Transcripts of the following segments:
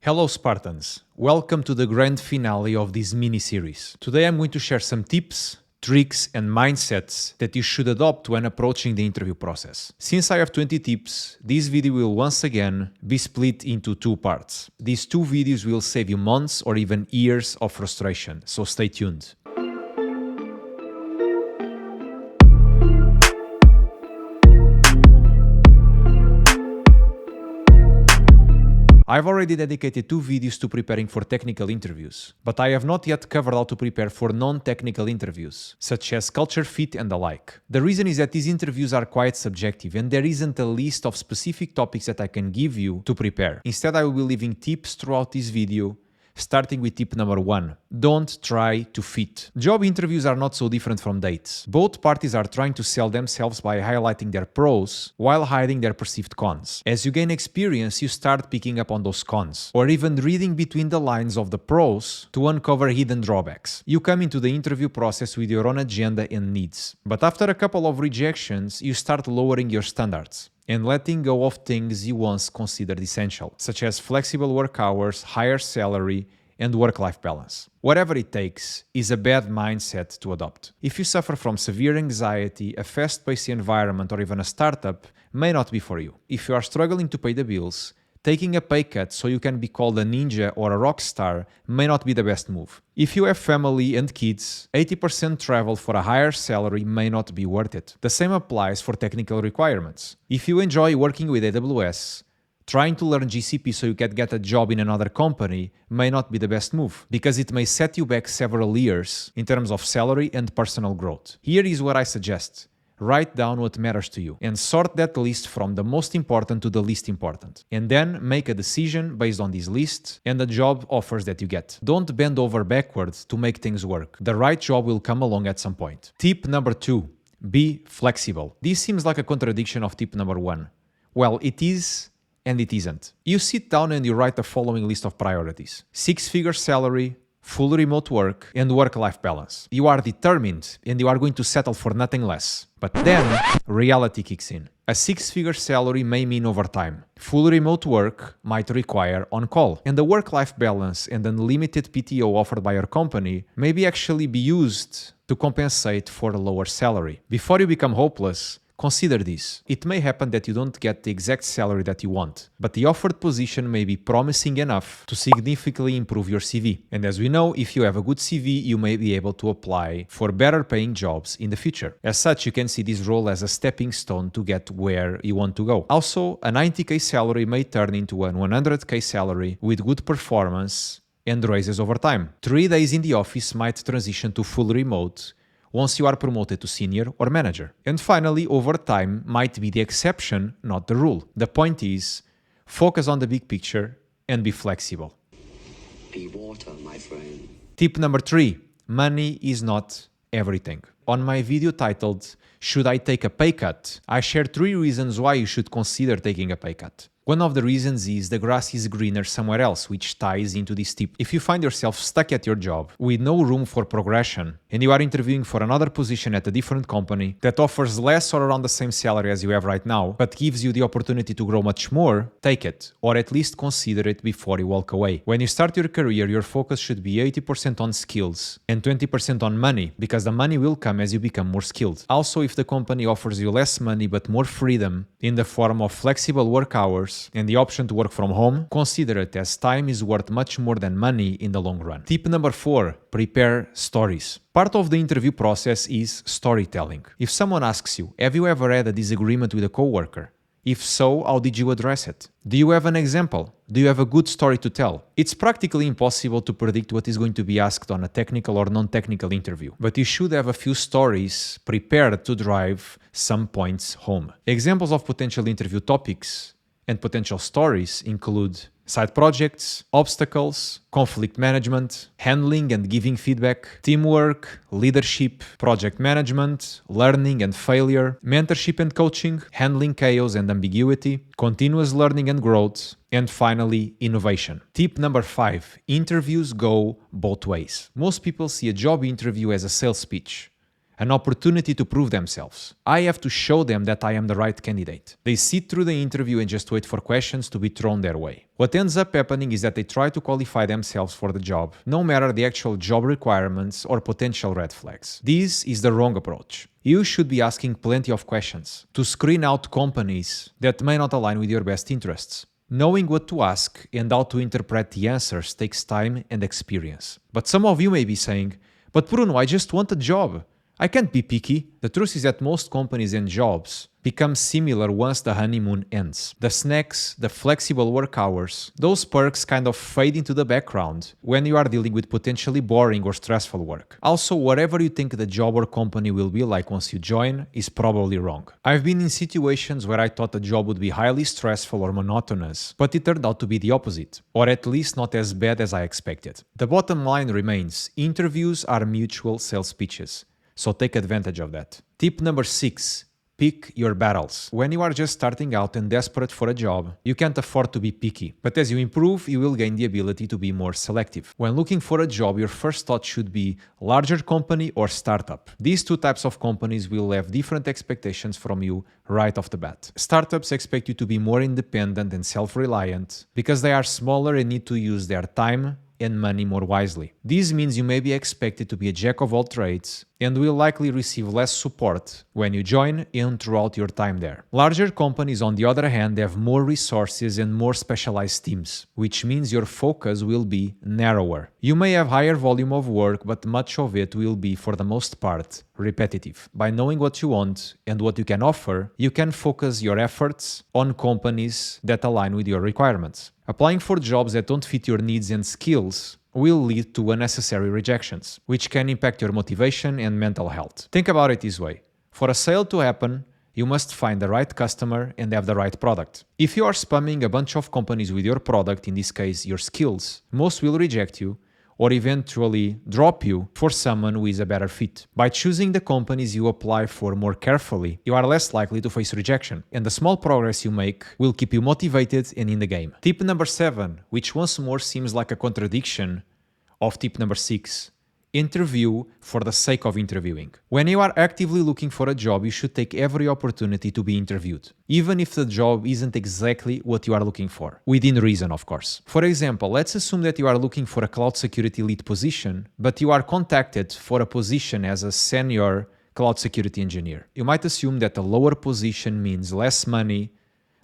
Hello Spartans, welcome to the grand finale of this mini-series. Today I'm going to share some tips, tricks and mindsets that you should adopt when approaching the interview process. Since I have 20 tips, this video will once again be split into two parts. These two videos will save you months or even years of frustration, so stay tuned. I've already dedicated 2 videos to preparing for technical interviews, but I have not yet covered how to prepare for non-technical interviews, such as culture fit and the like. The reason is that these interviews are quite subjective and there isn't a list of specific topics that I can give you to prepare. Instead, I will be leaving tips throughout this video, starting with tip number 1. Don't try to fit. Job interviews are not so different from dates. Both parties are trying to sell themselves by highlighting their pros while hiding their perceived cons. As you gain experience, you start picking up on those cons, or even reading between the lines of the pros to uncover hidden drawbacks. You come into the interview process with your own agenda and needs. But after a couple of rejections, you start lowering your standards and letting go of things you once considered essential, such as flexible work hours, higher salary, and work-life balance. Whatever it takes is a bad mindset to adopt. If you suffer from severe anxiety, a fast-paced environment, or even a startup, may not be for you. If you are struggling to pay the bills, taking a pay cut so you can be called a ninja or a rock star may not be the best move. If you have family and kids, 80% travel for a higher salary may not be worth it. The same applies for technical requirements. If you enjoy working with AWS, trying to learn GCP so you can get a job in another company may not be the best move, because it may set you back several years in terms of salary and personal growth. Here is what I suggest. Write down what matters to you and sort that list from the most important to the least important. And then make a decision based on this list and the job offers that you get. Don't bend over backwards to make things work. The right job will come along at some point. Tip number 2. Be flexible. This seems like a contradiction of tip number 1. Well, it is and it isn't. You sit down and you write the following list of priorities. 6-figure salary, full remote work, and work-life balance. You are determined and you are going to settle for nothing less. But then, reality kicks in. A 6-figure salary may mean overtime. Full remote work might require on-call. And the work-life balance and unlimited PTO offered by your company may actually be used to compensate for a lower salary. Before you become hopeless, consider this. It may happen that you don't get the exact salary that you want, but the offered position may be promising enough to significantly improve your CV. And as we know, if you have a good CV, you may be able to apply for better paying jobs in the future. As such, you can see this role as a stepping stone to get where you want to go. Also, a 90k salary may turn into a 100k salary with good performance and raises over time. 3 days in the office might transition to full remote once you are promoted to senior or manager. And finally, overtime might be the exception, not the rule. The point is, focus on the big picture and be flexible. Be water, my friend. Tip number 3. Money is not everything. On my video titled, Should I Take a Pay Cut?, I share 3 reasons why you should consider taking a pay cut. One of the reasons is the grass is greener somewhere else, which ties into this tip. If you find yourself stuck at your job with no room for progression and you are interviewing for another position at a different company that offers less or around the same salary as you have right now, but gives you the opportunity to grow much more, take it, or at least consider it before you walk away. When you start your career, your focus should be 80% on skills and 20% on money, because the money will come as you become more skilled. Also, if the company offers you less money but more freedom in the form of flexible work hours and the option to work from home, consider it, as time is worth much more than money in the long run. Tip number 4. Prepare stories. Part of the interview process is storytelling. If someone asks you, have you ever had a disagreement with a coworker? If so, how did you address it? Do you have an example? Do you have a good story to tell? It's practically impossible to predict what is going to be asked on a technical or non-technical interview, but you should have a few stories prepared to drive some points home. Examples of potential interview topics and potential stories include side projects, obstacles, conflict management, handling and giving feedback, teamwork, leadership, project management, learning and failure, mentorship and coaching, handling chaos and ambiguity, continuous learning and growth, and finally, innovation. Tip number 5. Interviews go both ways. Most people see a job interview as a sales pitch. an opportunity to prove themselves. I have to show them that I am the right candidate. They sit through the interview and just wait for questions to be thrown their way. What ends up happening is that they try to qualify themselves for the job, no matter the actual job requirements or potential red flags. This is the wrong approach. You should be asking plenty of questions to screen out companies that may not align with your best interests. Knowing what to ask and how to interpret the answers takes time and experience. But some of you may be saying, "But Bruno, I just want a job. I can't be picky." The truth is that most companies and jobs become similar once the honeymoon ends. The snacks, the flexible work hours, those perks kind of fade into the background when you are dealing with potentially boring or stressful work. Also, whatever you think the job or company will be like once you join is probably wrong. I've been in situations where I thought the job would be highly stressful or monotonous, but it turned out to be the opposite, or at least not as bad as I expected. The bottom line remains, interviews are mutual sales pitches, so take advantage of that. Tip number 6. Pick your battles. When you are just starting out and desperate for a job, you can't afford to be picky. But as you improve, you will gain the ability to be more selective. When looking for a job, your first thought should be larger company or startup. These two types of companies will have different expectations from you right off the bat. Startups expect you to be more independent and self-reliant because they are smaller and need to use their time and money more wisely. This means you may be expected to be a jack of all trades and will likely receive less support when you join and throughout your time there. Larger companies, on the other hand, have more resources and more specialized teams, which means your focus will be narrower. You may have higher volume of work, but much of it will be, for the most part, repetitive. By knowing what you want and what you can offer, you can focus your efforts on companies that align with your requirements. Applying for jobs that don't fit your needs and skills will lead to unnecessary rejections, which can impact your motivation and mental health. Think about it this way. For a sale to happen, you must find the right customer and have the right product. If you are spamming a bunch of companies with your product, in this case your skills, most will reject you or eventually drop you for someone who is a better fit. By choosing the companies you apply for more carefully, you are less likely to face rejection, and the small progress you make will keep you motivated and in the game. Tip number 7, which once more seems like a contradiction of tip number 6. Interview for the sake of interviewing. When you are actively looking for a job, you should take every opportunity to be interviewed, even if the job isn't exactly what you are looking for. Within reason, of course. For example, let's assume that you are looking for a cloud security lead position, but you are contacted for a position as a senior cloud security engineer. You might assume that a lower position means less money,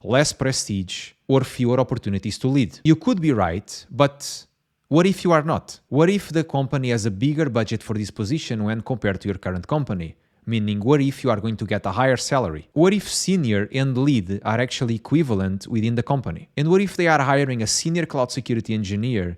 less prestige, or fewer opportunities to lead. You could be right, but what if you are not? What if the company has a bigger budget for this position when compared to your current company? Meaning, what if you are going to get a higher salary? What if senior and lead are actually equivalent within the company? And what if they are hiring a senior cloud security engineer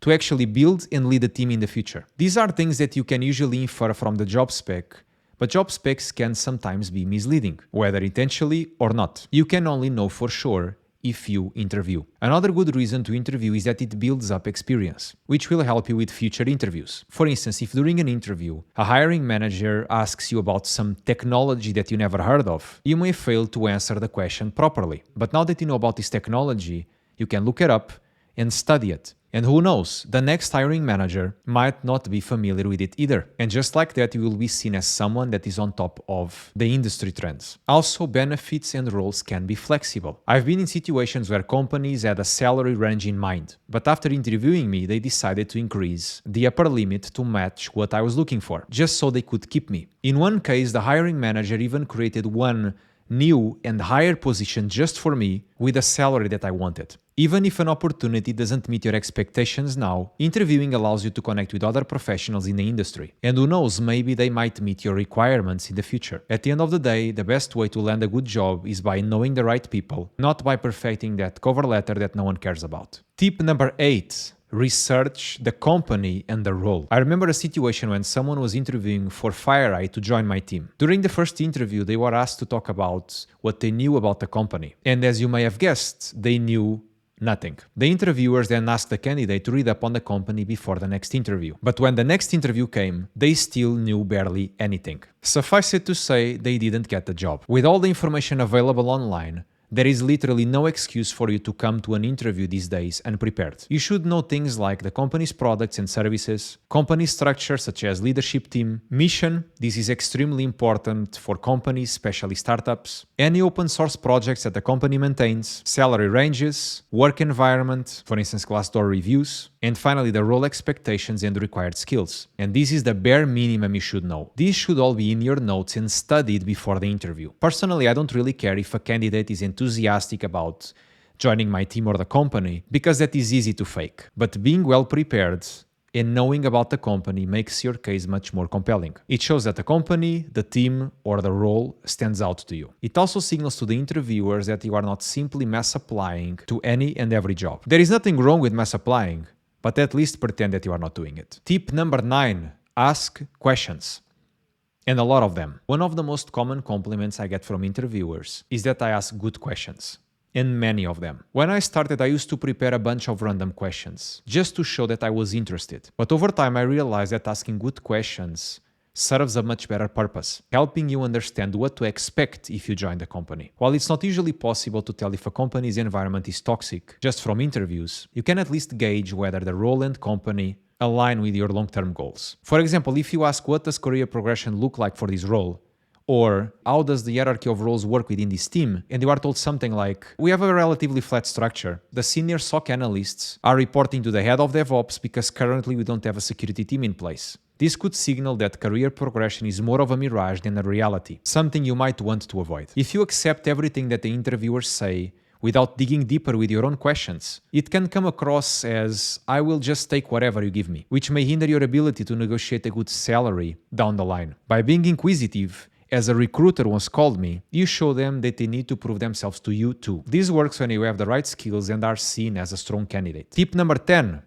to actually build and lead a team in the future? These are things that you can usually infer from the job spec, but job specs can sometimes be misleading, whether intentionally or not. You can only know for sure if you interview. Another good reason to interview is that it builds up experience, which will help you with future interviews. For instance, if during an interview, a hiring manager asks you about some technology that you never heard of, you may fail to answer the question properly. But now that you know about this technology, you can look it up and study it. And who knows, the next hiring manager might not be familiar with it either. And just like that, you will be seen as someone that is on top of the industry trends. Also, benefits and roles can be flexible. I've been in situations where companies had a salary range in mind, but after interviewing me, they decided to increase the upper limit to match what I was looking for, just so they could keep me. In one case, the hiring manager even created one new and higher position just for me with a salary that I wanted. Even if an opportunity doesn't meet your expectations now, interviewing allows you to connect with other professionals in the industry. And who knows, maybe they might meet your requirements in the future. At the end of the day, the best way to land a good job is by knowing the right people, not by perfecting that cover letter that no one cares about. Tip number 8. Research the company and the role. I remember a situation when someone was interviewing for FireEye to join my team. During the first interview, they were asked to talk about what they knew about the company. And as you may have guessed, they knew nothing. The interviewers then asked the candidate to read up on the company before the next interview. But when the next interview came, they still knew barely anything. Suffice it to say, they didn't get the job. With all the information available online, There is literally no excuse for you to come to an interview these days unprepared. You should know things like the company's products and services, company structure such as leadership team, mission, this is extremely important for companies, especially startups, any open source projects that the company maintains, salary ranges, work environment, for instance Glassdoor reviews, and finally the role expectations and required skills. And this is the bare minimum you should know. These should all be in your notes and studied before the interview. Personally, I don't really care if a candidate is enthusiastic about joining my team or the company, because that is easy to fake. But being well prepared and knowing about the company makes your case much more compelling. It shows that the company, the team, or the role stands out to you. It also signals to the interviewers that you are not simply mass applying to any and every job. There is nothing wrong with mass applying, but at least pretend that you are not doing it. Tip number 9, ask questions. And a lot of them. One of the most common compliments I get from interviewers is that I ask good questions. And many of them. When I started, I used to prepare a bunch of random questions, just to show that I was interested. But over time, I realized that asking good questions serves a much better purpose, helping you understand what to expect if you join the company. While it's not usually possible to tell if a company's environment is toxic just from interviews, you can at least gauge whether the role and company align with your long-term goals. For example, if you ask what does career progression look like for this role, or how does the hierarchy of roles work within this team, and you are told something like, we have a relatively flat structure. The senior SOC analysts are reporting to the head of DevOps because currently we don't have a security team in place. This could signal that career progression is more of a mirage than a reality, something you might want to avoid. If you accept everything that the interviewers say without digging deeper with your own questions, it can come across as, I will just take whatever you give me, which may hinder your ability to negotiate a good salary down the line. By being inquisitive, as a recruiter once called me, you show them that they need to prove themselves to you too. This works when you have the right skills and are seen as a strong candidate. Tip number 10,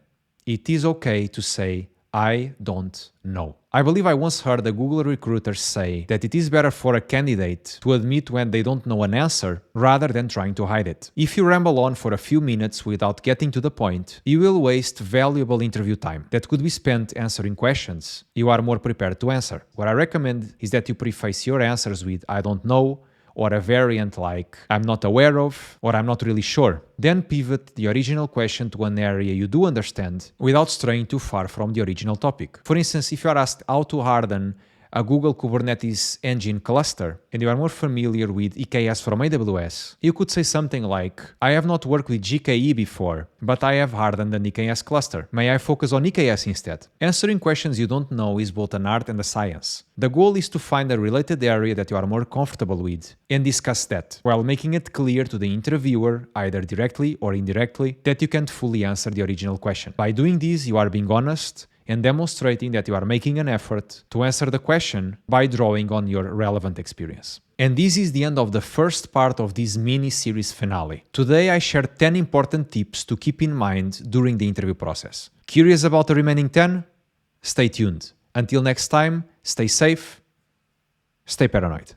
it is okay to say, I don't know. I believe I once heard a Google recruiter say that it is better for a candidate to admit when they don't know an answer rather than trying to hide it. If you ramble on for a few minutes without getting to the point, you will waste valuable interview time that could be spent answering questions you are more prepared to answer. What I recommend is that you preface your answers with I don't know, or a variant like I'm not aware of, or I'm not really sure. Then pivot the original question to an area you do understand without straying too far from the original topic. For instance, if you are asked how to harden a Google Kubernetes engine cluster and you are more familiar with EKS from AWS, you could say something like, I have not worked with GKE before, but I have hardened an EKS cluster. May I focus on EKS instead? Answering questions you don't know is both an art and a science. The goal is to find a related area that you are more comfortable with and discuss that, while making it clear to the interviewer, either directly or indirectly, that you can't fully answer the original question. By doing this, you are being honest and demonstrating that you are making an effort to answer the question by drawing on your relevant experience. And this is the end of the first part of this mini-series finale. Today I shared 10 important tips to keep in mind during the interview process. Curious about the remaining 10? Stay tuned. Until next time, stay safe, stay paranoid.